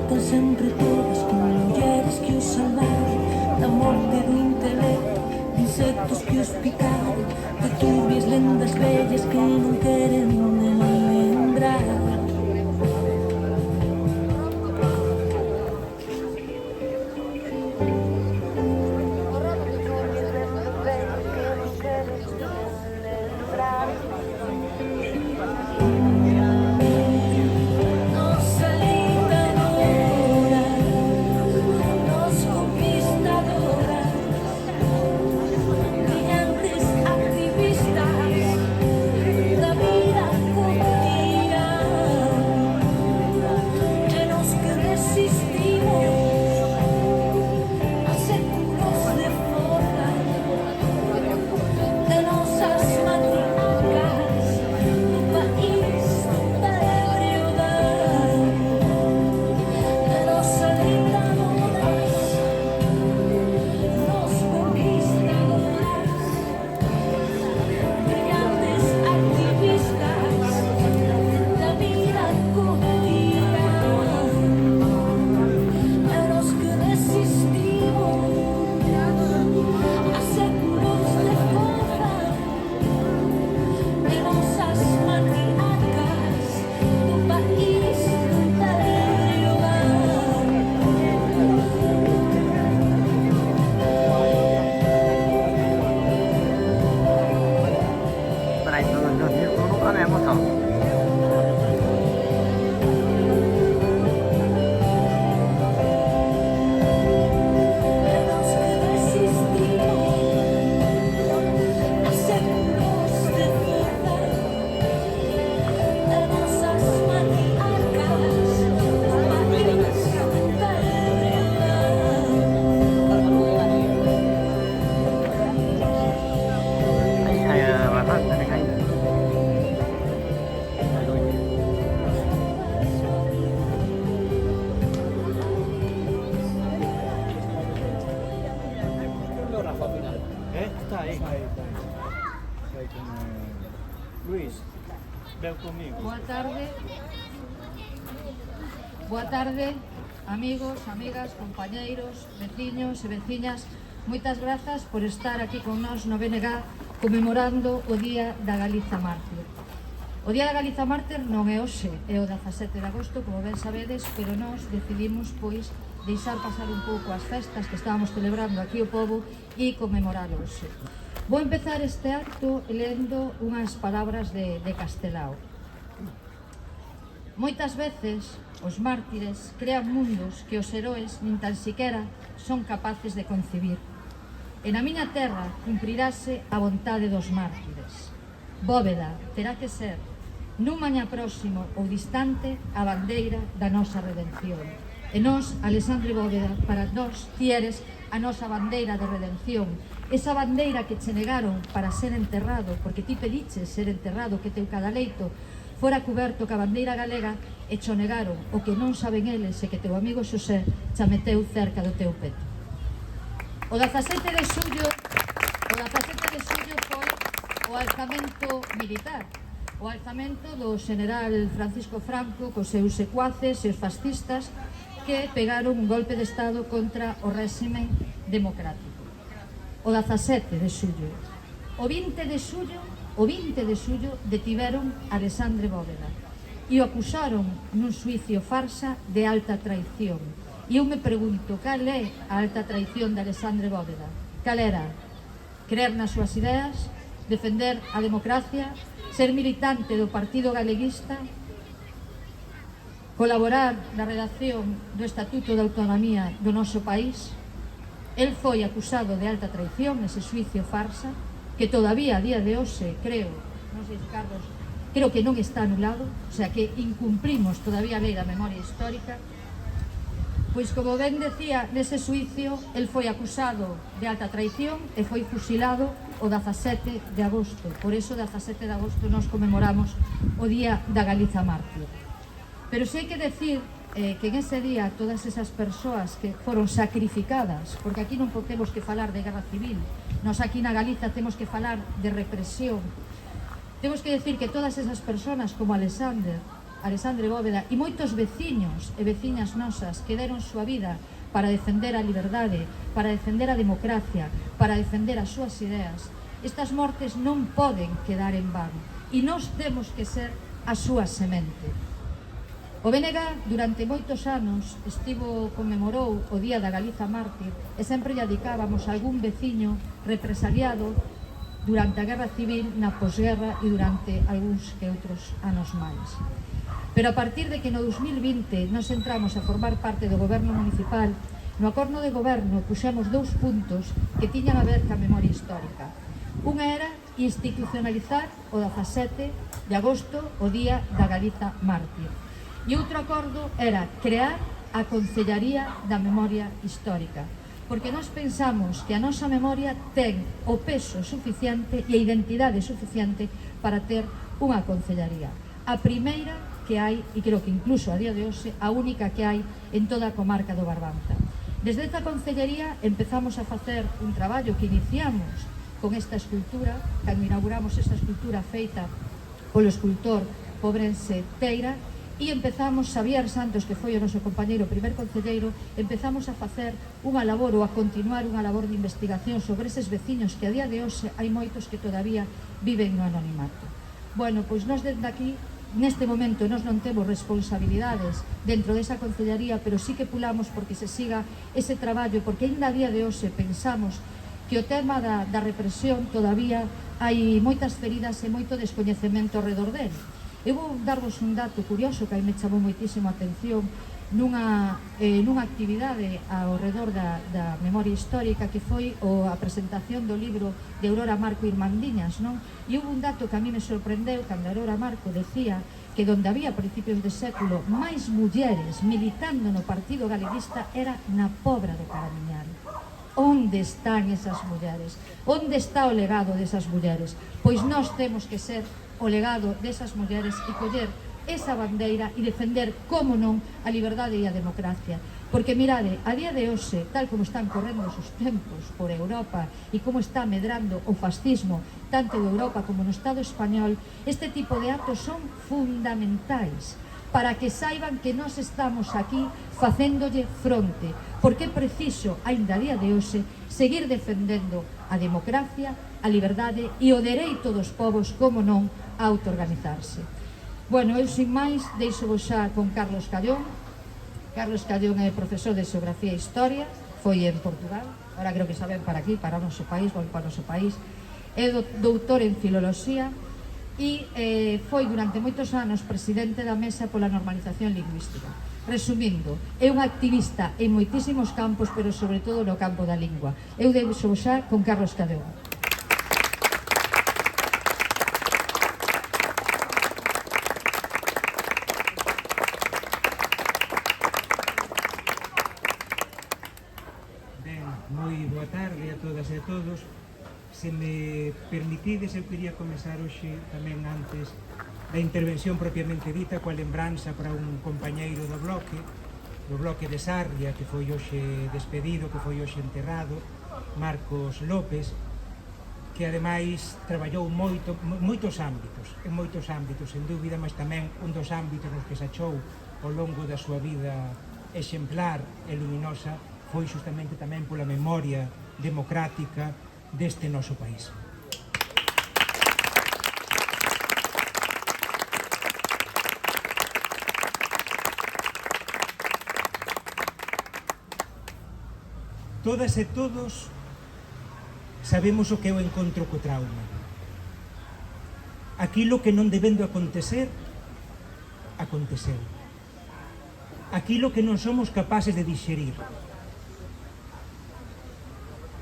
Están sempre todas con mulleres que os salvaron da morte do intelecto, de insectos que os picaron, de turbias lendas vellas que non queren lembrar. Boa tarde, amigos, amigas, compañeiros, veciños e veciñas. Moitas grazas por estar aquí con nós no BNG conmemorando o Día da Galiza Mártir. O Día da Galiza Mártir non é hoxe, é o 17 de agosto, como ben sabedes, pero nós decidimos, pois, deixar pasar un pouco as festas que estábamos celebrando aquí o povo e conmemoralo hoxe. Vou empezar este acto lendo unhas palabras de Castelao. Moitas veces os mártires crean mundos que os heróis nin tan siquera son capaces de concebir. E na miña terra cumprirase a vontade dos mártires. Bóveda terá que ser, nun mañá próximo ou distante, a bandeira da nosa redención. E nós, Alexandre Bóveda, para nós, ti eres a nosa bandeira de redención. Esa bandeira que che negaron para ser enterrado, porque ti pediches ser enterrado, que teu cadaleito fora cuberto ca bandeira galega, e cho negaron. O que non saben eles é que teu amigo Xosé cha meteu cerca do teu peto. O 17 de xullo foi o alzamento militar, o alzamento do general Francisco Franco cos seus secuaces e os fascistas que pegaron un golpe de estado contra o réxime democrático. O 17 de xullo. O 20 de xullo detiveron a Alexandre Bóveda e o acusaron nun xuicio farsa de alta traición. E eu me pregunto, cal é a alta traición de Alexandre Bóveda? Cal era? Creer nas súas ideas, defender a democracia, ser militante do Partido Galeguista, colaborar na redacción do Estatuto de Autonomía do noso país. El foi acusado de alta traición nese xuicio farsa, que todavía a día de hoxe, creo, non sei se Carlos, creo que non está anulado, o sea que incumprimos todavía a lei da memoria histórica. Pois, como ben decía, nese xuicio, el foi acusado de alta traición e foi fusilado o 17 de agosto. Por iso, o 17 de agosto, nos conmemoramos o Día da Galiza Mártir. Pero sei que decir que en ese día todas esas persoas que foron sacrificadas, porque aquí non temos que falar de guerra civil, nos aquí na Galiza temos que falar de represión, temos que decir que todas esas persoas como Alexander Alexandre Bóveda e moitos veciños e veciñas nosas que deron súa vida para defender a liberdade, para defender a democracia, para defender as súas ideas. Estas mortes non poden quedar en vano e nós temos que ser a súa semente. O BNG durante moitos anos conmemorou o Día da Galiza Mártir e sempre lle dedicábamos a algún veciño represaliado durante a Guerra Civil, na posguerra e durante algúns que outros anos máis. Pero a partir de que no 2020 nos entramos a formar parte do goberno municipal, no acordo de goberno puxemos 2 puntos que tiñan a ver ca memoria histórica. Unha era institucionalizar o 17 de agosto o Día da Galiza Mártir. E outro acordo era crear a Concellaría da Memoria Histórica, porque nós pensamos que a nosa memoria ten o peso suficiente e a identidade suficiente para ter unha concellaría. A primeira que hai, e creo que incluso a día de hoxe, a única que hai en toda a comarca do Barbanza. Desde esta concellería empezamos a facer un traballo que iniciamos con esta escultura, cando inauguramos esta escultura feita polo escultor pobrense Teira, e empezamos, Xavier Santos, que foi o noso compañeiro primer concelleiro, empezamos a facer unha labor ou a continuar unha labor de investigación sobre eses veciños que a día de hoxe hai moitos que todavía viven no anonimato. Bueno, pois nós desde aquí, neste momento, nós non temos responsabilidades dentro desa concellaría, pero sí que pulamos porque se siga ese traballo, porque ainda a día de hoxe pensamos que o tema da represión todavía hai moitas feridas e moito descoñecemento ao redor dele. Eu vou darvos un dato curioso que aí me chamou moitísimo a atención nunha actividade ao redor da memoria histórica que foi a presentación do libro de Aurora Marco Irmandiñas, non? E houve un dato que a mí me sorprendeu cando Aurora Marco decía que donde había a principios de século máis mulleres militando no Partido Galeguista era na Pobra do Caramiñal. Onde están esas mulleres? Onde está o legado desas mulleres? Pois nós temos que ser o legado desas mulleres e coller esa bandeira e defender, como non, a liberdade e a democracia. Porque mirade, a día de hoxe, tal como están correndo os tempos por Europa e como está medrando o fascismo tanto de Europa como no Estado español, este tipo de actos son fundamentais para que saiban que nós estamos aquí facéndolle fronte, porque é preciso, aínda a día de hoxe, seguir defendendo a democracia, a liberdade e o dereito dos povos, como non, a autoorganizarse. Bueno, eu sin máis deixo-vos xa con Carlos Callón. Carlos Callón é profesor de Xeografía e Historia, foi en Portugal, ahora creo que saben para aquí, para o noso país, ou para o noso país. É doutor en Filoloxía e foi durante moitos anos presidente da Mesa pola Normalización Lingüística. Resumindo, é un activista en moitísimos campos, pero sobre todo no campo da lingua. Eu deixo xa con Carlos Callón. Moi boa tarde a todas e a todos. Se me permitides, eu quería comezar hoxe tamén antes da intervención propiamente dita coa lembranza para un compañeiro do bloque de Sarria, que foi hoxe despedido, que foi hoxe enterrado, Marcos López, que ademais traballou en moitos ámbitos, sen dúbida, mas tamén un dos ámbitos nos que se achou ao longo da súa vida exemplar e luminosa foi justamente tamén pola memoria democrática deste noso país. Todas e todos sabemos o que é o encontro co trauma. Aquilo que non debendo acontecer, aconteceu. Aquilo que non somos capaces de dixerir.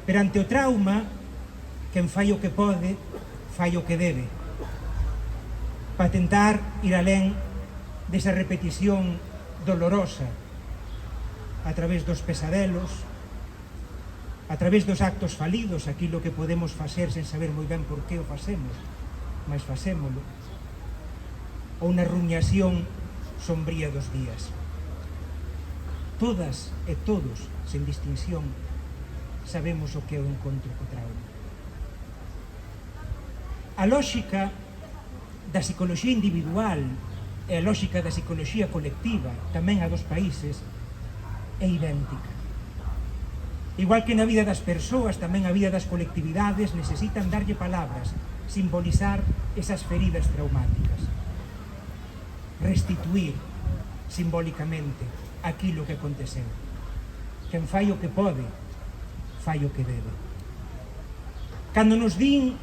Perante o trauma, quen fai o que pode, fai o que debe, para tentar ir alén desa repetición dolorosa a través dos pesadelos, a través dos actos falidos, aquilo que podemos facer sen saber moi ben por que o facemos, mas facémolo, ou na rumiación sombría dos días. Todas e todos, sen distinción, sabemos o que é o encontro co trauma. A lóxica da psicoloxía individual e a lógica da psicoloxía colectiva, tamén a dos países, é idéntica. Igual que na vida das persoas, tamén a vida das colectividades necesitan darlle palabras, simbolizar esas feridas traumáticas. Restituir simbólicamente aquilo que aconteceu. Quen fai o que pode, fai o que debe. Cando nos din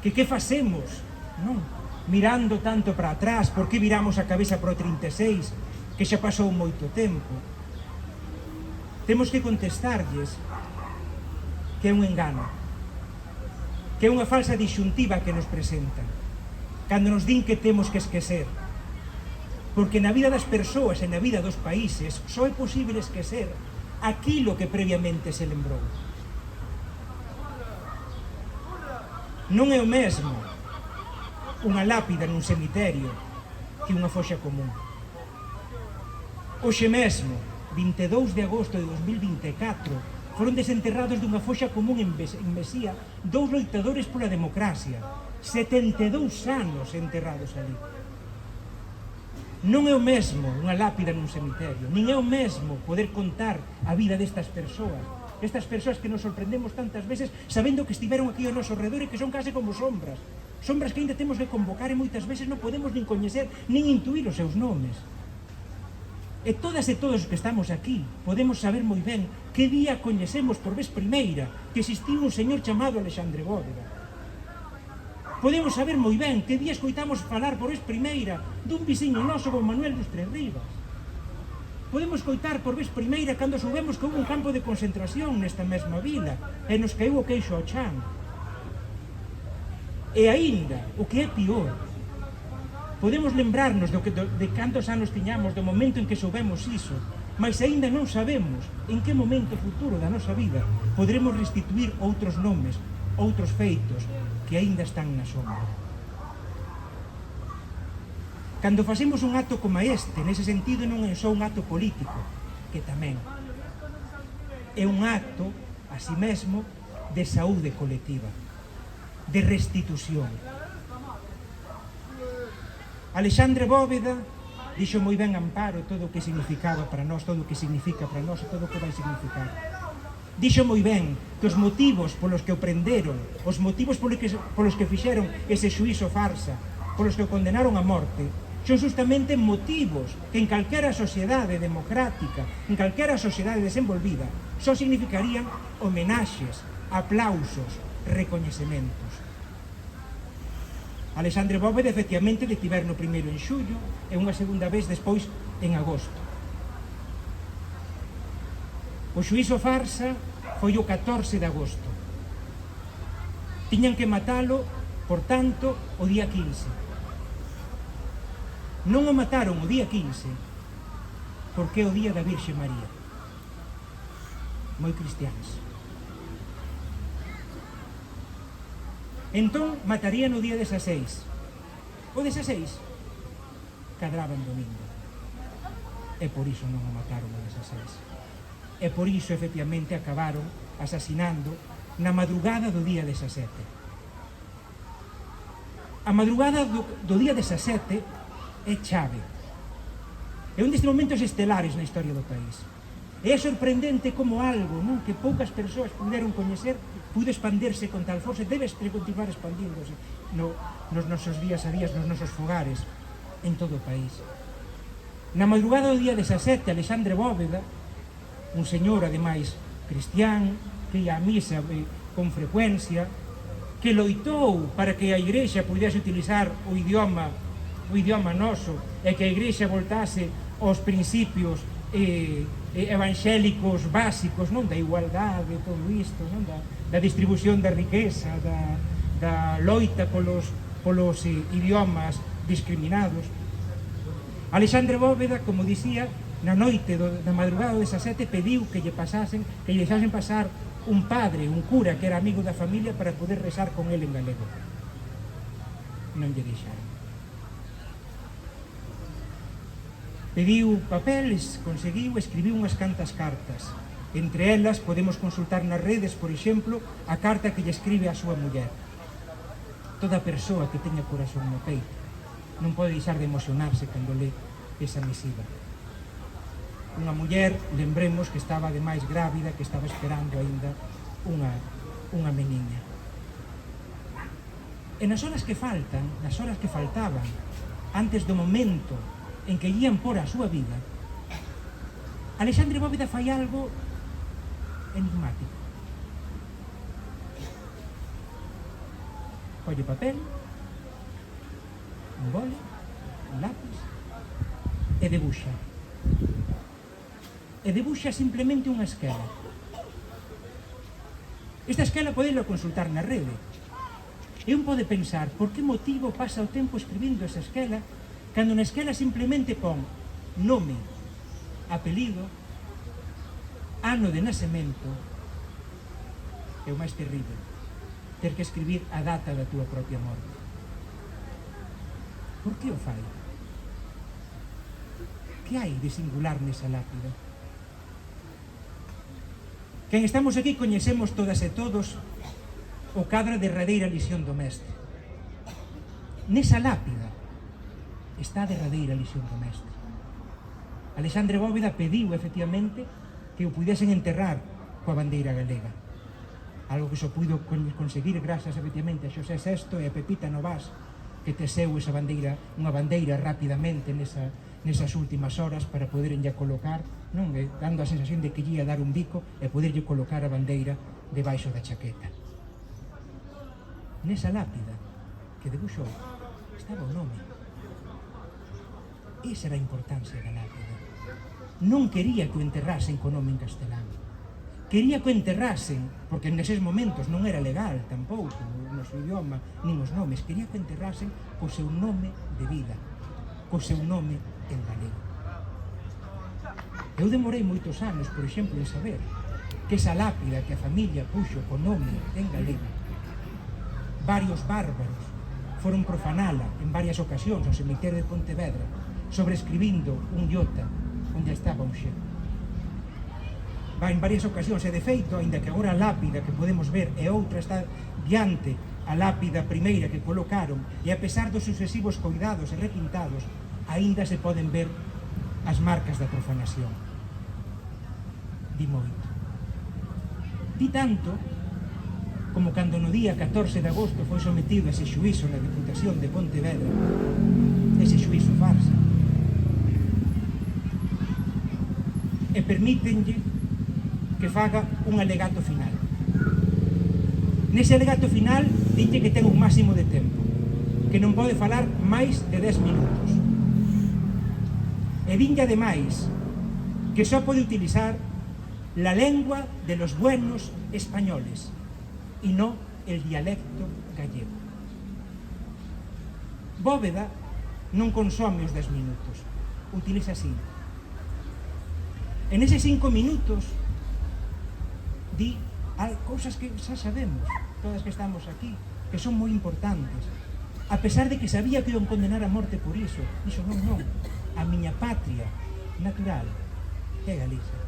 que facemos, non? Mirando tanto para atrás, por que viramos a cabeza para o 36, que xa pasou moito tempo, temos que contestarlles que é un engano, que é unha falsa disyuntiva que nos presentan, cando nos din que temos que esquecer, porque na vida das persoas e na vida dos países só é posible esquecer aquilo que previamente se lembrou. Non é o mesmo unha lápida nun cemiterio que unha foxa común. Hoxe mesmo, 22 de agosto de 2024, foron desenterrados dunha foxa común en Mesía 2 loitadores pola democracia, 72 anos enterrados ali. Non é o mesmo unha lápida nun cemiterio, nin é o mesmo poder contar a vida destas persoas que nos sorprendemos tantas veces sabendo que estiveron aquí ao noso redor e que son case como sombras que ainda temos que convocar e moitas veces non podemos nin coñecer nin intuir os seus nomes. E todas e todos os que estamos aquí podemos saber moi ben que día coñecemos por vez primeira que existiu un señor chamado Alexandre Bóveda. Podemos saber moi ben que día escoitamos falar por vez primeira dun viciño noso como Manuel dos Tres Rivas. Podemos coitar por vez primeira cando soubemos que houve un campo de concentración nesta mesma vila e nos caeu o queixo ao chan. E aínda, o que é pior, podemos lembrarnos de cantos anos tiñamos do momento en que soubemos iso, mas aínda non sabemos en que momento futuro da nosa vida podremos restituir outros nomes, outros feitos que aínda están na sombra. Cando facemos un acto como este, nese sentido non é só un acto político, que tamén é un acto, así mesmo, de saúde colectiva, de restitución. Alexandre Bóveda dixo moi ben Amparo todo o que significaba para nós, todo o que significa para nós e todo o que vai significar. Dixo moi ben que os motivos polos que o prenderon, os motivos polos que fixeron ese xuízo farsa, polos que o condenaron a morte, son justamente motivos que en calquera sociedade democrática, en calquera sociedade desenvolvida, só significarían homenaxes, aplausos, recoñecementos. Alexandre Bóveda efectivamente detiveron primeiro en xullo e unha segunda vez despois en agosto. O xuízo farsa foi o 14 de agosto. Tiñan que matalo, por tanto, o día 15. Non o mataron o día 15 porque é o día da Virxe María. Moi cristiáns. Entón, matarían o día 16. O 16 cadraba en domingo. E por iso non o mataron o 16. E por iso, efectivamente, acabaron asasinando na madrugada do día 17. A madrugada do día 17 é chave. É un destes momentos estelares na historia do país. E é sorprendente como algo, non, que poucas persoas puderon coñecer pudo expandirse con tal força, debe continuar expandíndose nos nosos días a días, nos nosos fogares, en todo o país. Na madrugada do día 17, Alexandre Bóveda, un señor, ademais, cristián, que ia a misa con frecuencia, que loitou para que a Igrexa pudese utilizar o idioma noso e que a Igrexa voltase aos principios evangélicos básicos, non, da igualdade, todo isto, non, da distribución da riqueza, da loita polos idiomas discriminados. Alexandre Bóveda, como dicía, na noite da madrugada do 17 pediu que lle deixasen pasar un padre, un cura que era amigo da familia para poder rezar con ele en galego. Non lle deixaron. Pediu papeles, conseguiu, escribiu unhas cantas cartas. Entre elas podemos consultar nas redes, por exemplo, a carta que lle escribe a súa muller. Toda persoa que teña corazón no peito non pode deixar de emocionarse cando lê esa misiva. Unha muller, lembremos, que estaba ademais grávida, que estaba esperando aínda unha meniña. E nas horas que faltan, nas horas que faltaban, antes do momento en que ían por a súa vida, Alexandre Bóveda fai algo enigmático. Colle papel, un boli, un lápiz, e debuxa. E debuxa simplemente unha esquela. Esta esquela podelo consultar na rede. E un pode pensar, por que motivo pasa o tempo escribindo esa esquela cando na esquela simplemente pon nome, apelido, ano de nacemento, é o máis terrible, ter que escribir a data da túa propia morte. Por que o fai? Que hai de singular nesa lápida? Quen estamos aquí coñecemos todas e todos o cadro de derradeira lisión do mestre. Nesa lápida está a derradeira lisión do mestre. Alexandre Bóveda pediu, efectivamente, que o pudesen enterrar coa bandeira galega. Algo que só puido conseguir grazas, efectivamente, a Xosé VI e a Pepita Novás, que teseu esa bandeira, unha bandeira rapidamente nesas últimas horas para poderlle colocar, non? Dando a sensación de que lle ia dar un bico e poderlle colocar a bandeira debaixo da chaqueta. Nesa lápida que debuxou estaba o nome. Esa era a importancia da lápida. Non quería que o enterrasen co nome en castelán. Quería que o enterrasen, porque neses momentos non era legal tampouco o noso idioma, nin os nomes. Quería que o enterrasen co seu nome de vida, co seu nome en galego. Eu demorei moitos anos, por exemplo, en saber que esa lápida que a familia puxo co nome en galego, varios bárbaros foron profanala en varias ocasións no cemiterio de Pontevedra, sobrescribindo un iota onde estaba un xe. Va en varias ocasións, e de feito, aínda que agora a lápida que podemos ver e outra está diante a lápida primeira que colocaron, e a pesar dos sucesivos cuidados e repintados, aínda se poden ver as marcas da profanación. Di moito. Di tanto como cando no día 14 de agosto foi sometido a ese xuízo na Diputación de Pontevedra, ese xuízo farsa, e permítenlle que faga un alegato final. Nese alegato final dinlle que ten un máximo de tempo, que non pode falar máis de 10 minutos. E dinlle ademais que só pode utilizar la lengua de los buenos españoles y no el dialecto gallego. Bóveda non consome os 10 minutos, utiliza 5. En eses 5 minutos di cousas que xa sabemos, todas que estamos aquí, que son moi importantes, a pesar de que sabía que iban condenar a morte por iso. Dixo, non, a miña patria natural é Galicia.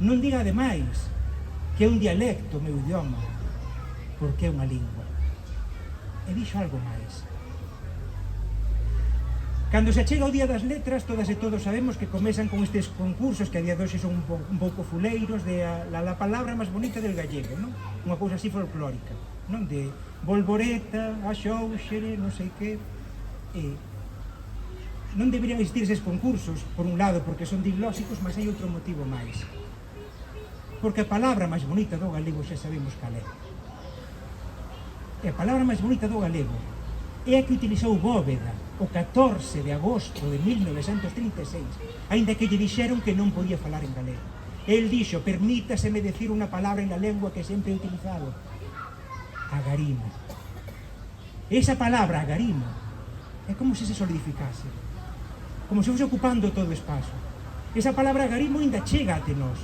Non diga ademais que é un dialecto meu idioma, porque é unha lingua. E dixo algo máis. Cando se chega o Día das Letras, todas e todos sabemos que comezan con estes concursos que a día de hoxe son un pouco fuleiros de la palabra máis bonita del gallego, non? Unha cousa así folclórica, non? De volvoreta, a xóuxere, non sei que. Non deberían existir eses concursos, por un lado, porque son diglóxicos, mas hai outro motivo máis. Porque a palabra máis bonita do galego xa sabemos cal é. E a palabra máis bonita do galego é a que utilizou Bóveda o 14 de agosto de 1936, aínda que lle dixeron que non podía falar en galego. El dixo, permítaseme decir unha palabra en la lengua que sempre he utilizado, agarimo. Esa palabra, agarimo, é como se solidificase, como se fose ocupando todo o espazo. Esa palabra agarimo ainda chega ate nós,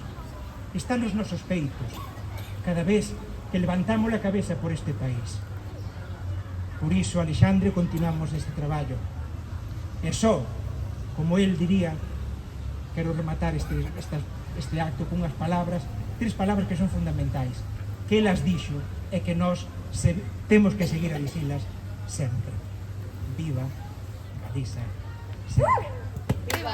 está nos nosos peitos, cada vez que levantamos a cabeza por este país. Por iso, Alexandre, continuamos neste traballo. E só, como el diría, quero rematar este acto con unhas palabras, 3 palabras que son fundamentais, que elas dixo e que nós temos que seguir a dicilas sempre. viva Galiza sempre. Viva!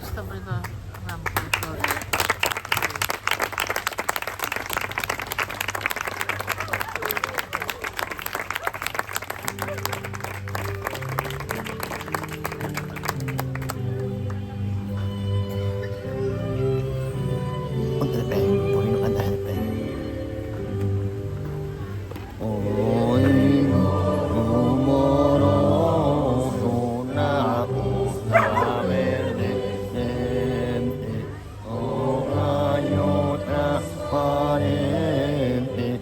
Esto perdón, vamos, por favor. Ponte de pé, ¿por qué no cantas de pé? Hoy rumoroso una costa verde, oh rayo transparente.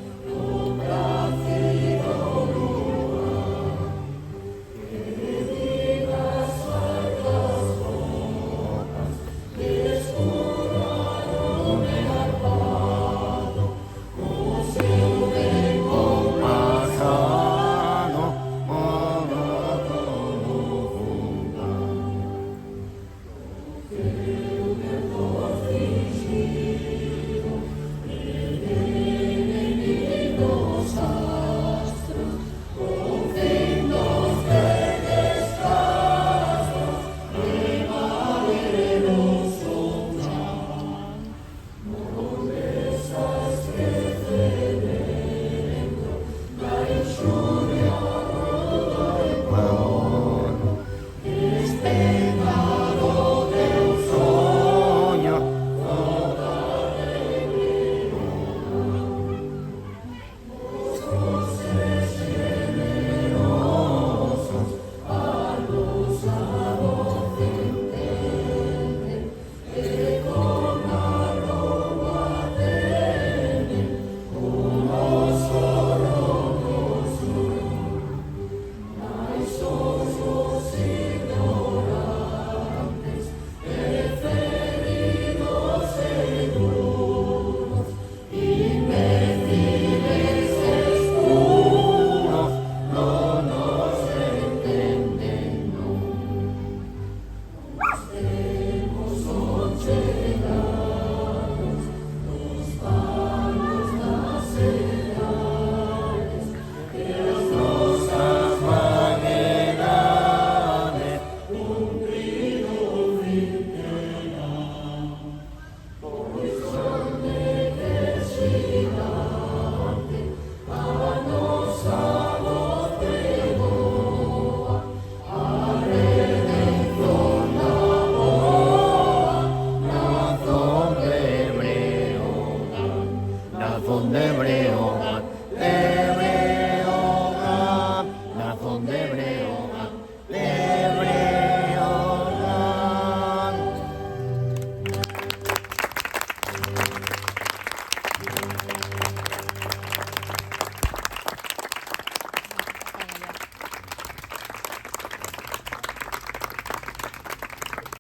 Donde